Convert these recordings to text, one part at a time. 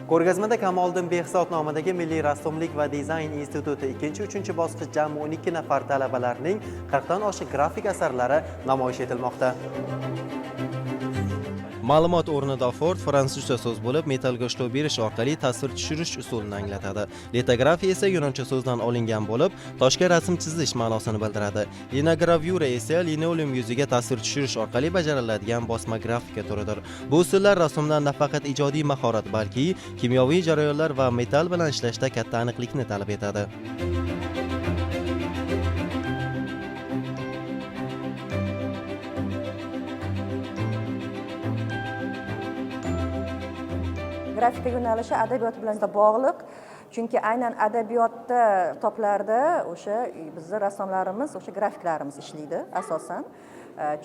Ko'rgazmada Kamoliddin Behzod nomidagi Milliy rassomlik va dizayn instituti 2-3 bosqich jami 12 nafar talabalarning 40 dan oshiq grafik asarlari namoyish etilmoqda. Ma'lumot o'rnida Ford fransuzcha so'z bo'lib, metalga ishlov berish orqali tasvir tushirish usulini anglatadi. Litografiya esa yunoncha so'zdan olingan bo'lib, toshga rasm chizish ma'nosini bildiradi. Linogravyura esa linoleum yuziga tasvir tushirish orqali bajariladigan bosma grafika turidir. Bu usullar rassomdan nafaqat ijodiy mahorat, balki kimyoviy jarayonlar va metal bilan ishlashda katta aniqlikni talab etadi. Grafika yo'nalishi adabiyot bilan bog'liq. Chunki aynan adabiyotda kitoblarda o'sha bizning rassomlarimiz, o'sha grafiklarimiz ishlaydi asosan.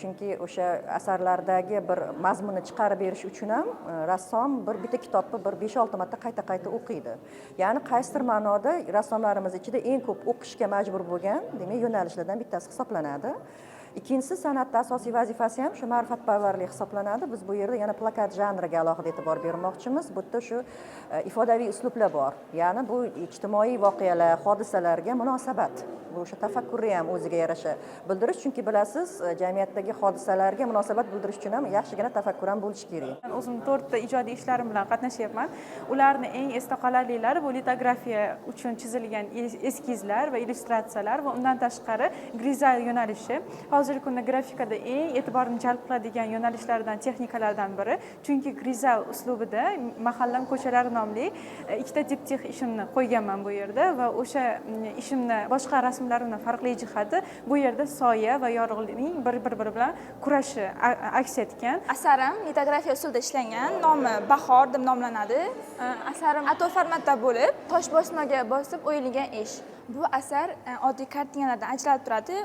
Chunki o'sha asarlardagi bir mazmunni chiqarib berish uchun ham rassom bitta kitobni 5-6 marta qayta o'qiydi. Ya'ni qaysidir ma'noda rassomlarimiz ichida eng ko'p o'qishga majbur bo'lgan, demak, yo'nalishlardan bittasi hisoblanadi. Ikkinchisi, san'atda asosiy vazifasi ham shu ma'rifatparvarlik hisoblanadi. Biz bu yerda yana plakat janriga alohida e'tibor bermoqchimiz. Bu yerda shu ifodaviy uslublar bor. Ya'ni bu ijtimoiy voqealar, hodisalarga munosabat. Bu o'sha tafakkurni ham o'ziga yarasha bildirish, chunki bilasiz, jamiyatdagi hodisalarga munosabat bildirish uchun ham yaxshigina tafakkur ham bo'lishi kerak. O'zim 4 ta ijodiy ishlarim bilan qatnashyapman. Ularning eng esda qolarlilari bu litografiya uchun chizilgan eskizlar va illyustratsiyalar va undan tashqari grizel yo'nalishi. Hozirgi kunda grafikada eng e'tiborni jalb qiladigan yo'nalishlardan, texnikalardan biri. Chunki grizel uslubida Mahallam ko'chalari nomli ikkita diptix ishimni qo'yganman bu yerda va o'sha ishimni boshqa rasmlarimdan farqli jihati bu yerda soya va yorug'likning bir-biri bilan kurashi aks etgan. Asarim litografiya usulida ishlangan, nomi Bahor deb nomlanadi. Asarim A4 formatda bo'lib, tosh bosmaga bosib o'yilgan ish. Bu asar oddiy kartinalardan ajralib turadi.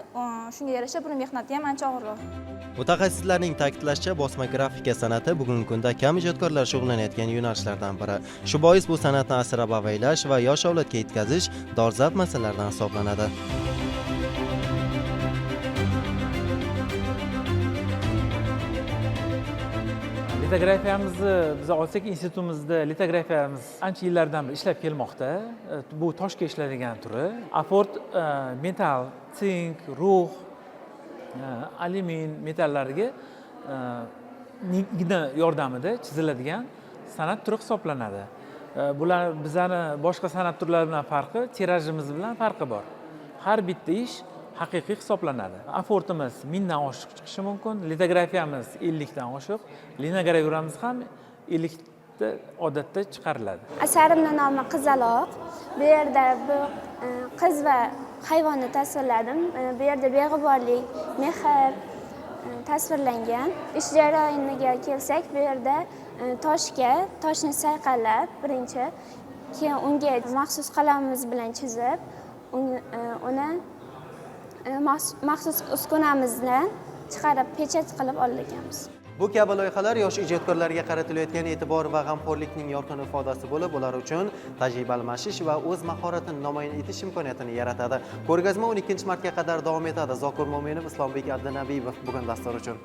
Shunga yarasha buni mehnati ham ancha og'irroq. Mutaxassislarning ta'kidlashicha, bosma grafika san'ati bugungi kunda kam ijodkorlar shug'ullanayotgan yo'nalishlardan biri. Shu bois bu san'atni asrab-avaylash va yosh avlodga yetkazish dolzarb masalalardan hisoblanadi. Litografiyamizni biz olsak, institutimizda litografiyamiz ancha yillardan beri ishlab kelmoqda. Bu toshga ishlanadigan turi. Aport metal, sink, rux, alyumin metallariga igna yordamida chiziladigan san'at turi hisoblanadi. Bular bizning boshqa san'at turlari bilan farqi, tirajimiz bilan farqi bor. Har bitta ish haqiqiy hisoblanadi. Afortimiz 1000 dan oshiq chiqishi mumkin, litografiyamiz 50 dan oshiq, linogravyuramiz ham 50 ta odatda chiqariladi. Asarimning nomi Qizaloq. Bu yerda bu qiz va hayvonni tasvirladim. Bu yerda beg'uborlik, mehr tasvirlangan. Ish jarayoniga kelsak, bu yerda toshni sayqalab birinchi, keyin unga maxsus qalamimiz bilan chizib, uni maxsus uskunamizdan chiqarib pechat qilib olganmiz. Bu kabi loyihalar yosh ijodkorlarga qaratilayotgan e'tibor va g'amxo'rlikning yorqin ifodasi bo'lib, ular uchun tajriba almashish va o'z mahoratini namoyon etish imkoniyatini yaratadi. Ko'rgazma 12-martga qadar davom etadi. Zokir Mo'minov, Islombek Abdunabiyov bugun dastur uchun.